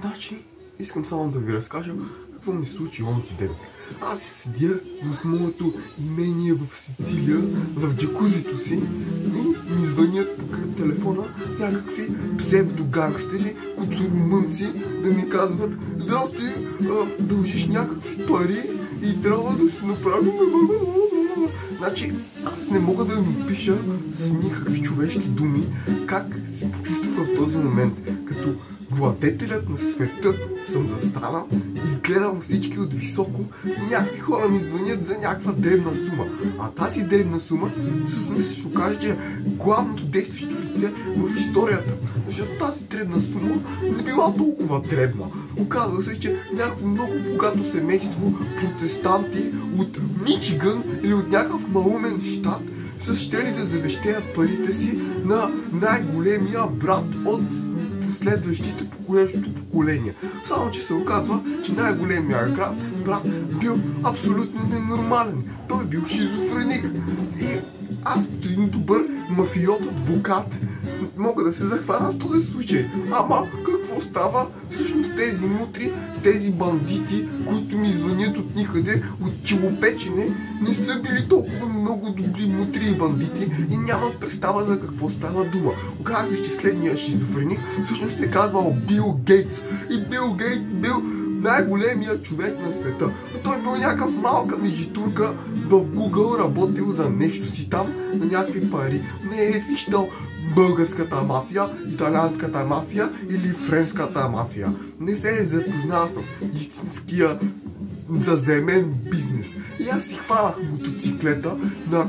Значи, искам само да ви разкажа какво ми случи онзи ден. Аз седя в моето имение в Сицилия, в джакузито си и ми звънят покрай телефона някакви псевдогангстери, които са румънци, да ми казват: здрасти, дължиш някакви пари и трябва да си направим... Значи, аз не мога да им опиша с никакви човешки думи как се почувствах в този момент, като владетелят на света съм застанал и гледам всички от високо и някакви хора ми звънят за някаква дребна сума. А тази дребна сума всъщност ще окаже, че е главното действащо лице в историята. Защото тази дребна сума не била толкова дребна. Оказва се, че някакво много богато семейство, протестанти от Мичиган или от някакъв малумен щат са щели да завещеят парите си на най-големия брат от следващите поколения. Само че се оказва, че най-големият брат бил абсолютно ненормален. Той бил шизофреник. И аз като един добър мафиот адвокат мога да се захвана с този случай. Ама какво става? Всъщност тези мутри, тези бандити, които ми звънят от никъде, от челопечене, не са били толкова много добри мутри и бандити и нямат представа за какво става дума. Оказва се, че следният шизофреник всъщност се казвал Бил Гейтс. И Бил Гейтс бил най-големият човек на света. Но той бил някакъв малка мижитурка в Google, работил за нещо си там, на някакви пари. Не е виждал българската мафия, италианската мафия или френската мафия. Не се е запознал с истинския заземен бизнес. И аз си хванах мотоциклета,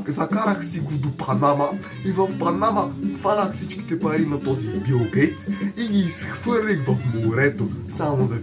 закарах си го до Панама и в Панама хванах всичките пари на този Бил Гейтс и ги изхвърлих в морето. Само да ви